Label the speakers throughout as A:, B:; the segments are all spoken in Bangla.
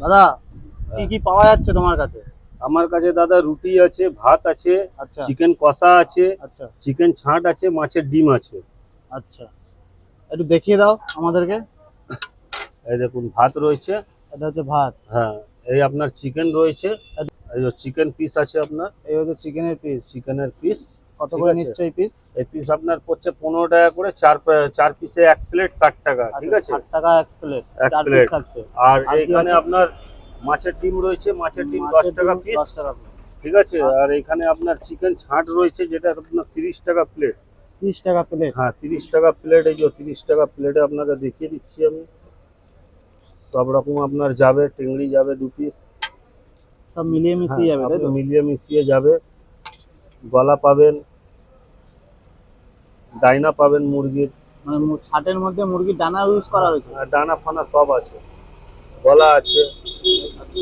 A: দাদা কি কি পাওয়া যাচ্ছে তোমার কাছে?
B: আমার কাছে দাদা রুটি আছে, ভাত আছে,
A: আচ্ছা
B: চিকেন কষা আছে,
A: আচ্ছা
B: চিকেন ছাঁট আছে, মাছের ডিম আছে।
A: আচ্ছা, একটু দেখিয়ে দাও আমাদেরকে।
B: এই দেখুন ভাত রয়েছে।
A: এটা হচ্ছে ভাত।
B: হ্যাঁ, এই আপনার চিকেন রয়েছে। এই যে চিকেন পিস আছে আপনার,
A: এই হচ্ছে চিকেনের পিস।
B: চিকেনের পিস।
A: কত
B: ঠিক
A: করে
B: আছে,
A: নিচ্ছ এই পিস?
B: এই পিস আপনার পড়ছে 15 টাকা করে, চার পিসে এক প্লেট 60 টাকা। ঠিক আছে,
A: 60 টাকা এক প্লেট,
B: এক
A: 4 পিস
B: প্লেট।
A: থাকছে।
B: আর
A: আর কি
B: এইখানে
A: আছে?
B: আপনার মাছের ডিম রয়েছে, মাছের ডিম 10
A: মাছের
B: টাকা
A: ডিম
B: পিস।
A: 10 টাকা পিস।
B: ঠিক আছে, আর এখানে আপনার চিকেন ছাঁট রয়েছে, যেটা আপনার 30 টাকা প্লেট।
A: 30 টাকা প্লেট।
B: হ্যাঁ 30 টাকা প্লেট। এই যে 30 টাকা প্লেটে আপনাকে দেখিয়ে দিচ্ছি আমি। সব রকম আপনার যাবে, চিংড়ি যাবে 2 পিস।
A: সব মিলিয়ে
B: হ্যাঁ,
A: মিশিয়ে যাবে তাই
B: আপনি
A: তো?
B: মিলিয়ে মিশিয়ে যাবে। গলা পাবেন, ডাইনা পাবেন মুরগির।
A: মানে ছাটের মধ্যে মুরগির ডানা ইউজ করা হয়েছে?
B: আর ডানা ফানা সব আছে, গলা আছে।
A: আচ্ছা,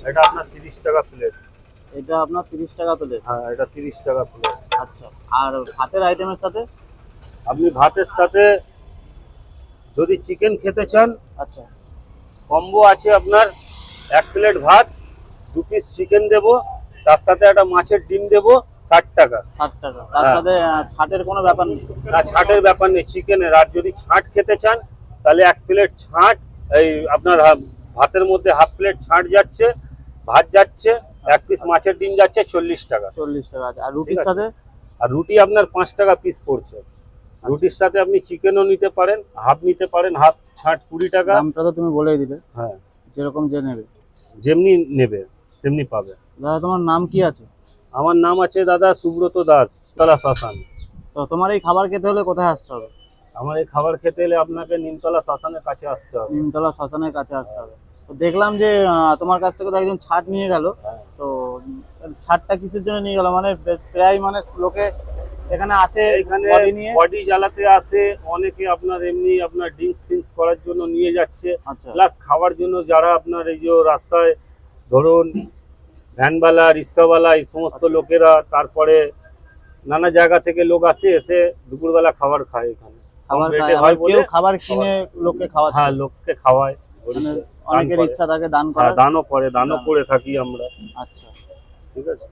B: এটা আপনার 30 টাকা প্লেট।
A: এটা আপনার 30 টাকা প্লেট।
B: হ্যাঁ, এটা 30 টাকা প্লেট।
A: আচ্ছা, আর ভাতের আইটেমের সাথে?
B: আপনি ভাতের সাথে যদি চিকেন খেতে চান,
A: আচ্ছা
B: কম্বো আছে আপনার। 1 প্লেট ভাত, 2 পিস চিকেন দেবো, তার সাথে একটা মাছের ডিম দেবো, 60 টাকা।
A: 60 টাকা, তার
B: হ্যাঁ।
A: সাথে ছাটের কোনো ব্যাপার নেই?
B: না, ছাঁটের ব্যাপার নেই চিকেনের। আর যদি ছাঁট খেতে চান তাহলে 1 প্লেট ছাঁট, এই আপনার ভাতের মধ্যে হাফ প্লেট ছাঁট যাচ্ছে, ভাত যাচ্ছে, 1 পিস মাছের ডিম যাচ্ছে 40 টাকা।
A: 40 টাকা আছে। আর
B: ঠিক
A: রুটির
B: আছে,
A: সাথে?
B: আর রুটি আপনার 5 টাকা পিস পড়ছে। রুটির সাথে আপনি চিকেনও নিতে পারেন, হাফ নিতে পারেন, হাফ ছাঁট 20 টাকা।
A: দামটা তো তুমি বলেই দিলে,
B: হ্যাঁ,
A: যেরকম যে নেবে।
B: যেমনি নেবে সেমনি পাবে।
A: দাদা তোমার নাম কি আছে?
B: আমার নাম আছে দাদা সুব্রত দাস, তলা শ্মশান।
A: তো তোমার এই খাবার খেতে হলে কোথায় আসতে হবে?
B: আমার এই খাবার খেতে এলে আপনাকে নিমতলা শ্মশানের কাছে আসতে হবে।
A: নিমতলা শ্মশানের কাছে আসতে হবে। তো দেখলাম যে তোমার কাছ থেকে তো একজন ছাট নিয়ে গেল।
B: হ্যাঁ।
A: তো ছাটটা কিসের জন্য নিয়ে গেল? মানে প্রায় মানে লোকে এখানে আসে
B: এখানে
A: বডি নিয়ে।
B: বডি জ্বালাতে আসে অনেকে, আপনার এমনি আপনার ড্রিঙ্কস ফিঙ্কস করার জন্য নিয়ে যাচ্ছে,
A: আচ্ছা
B: প্লাস খাওয়ার জন্য। যারা আপনার এই যে রাস্তায় ধরুন ভ্যানওয়ালা, রিক্সাওয়ালা, এই সমস্ত লোকেরা, তারপরে নানা জায়গা থেকে লোক আসে, এসে দুপুরবেলা খাবার খায় এখানে।
A: খাবার
B: কম রেটে
A: খায়, আবার
B: হয় বলে
A: কেউ খাবার কিনে লোককে খাওয়াচ্ছে।
B: হ্যাঁ, লোককে খাওয়ায়।
A: মানে
B: দান
A: অনেকের
B: করে।
A: ইচ্ছা থাকে দান
B: হ্যাঁ,
A: করার।
B: দানও করে, দানও করে থাকি আমরা।
A: আচ্ছা।
B: ঠিক আছে।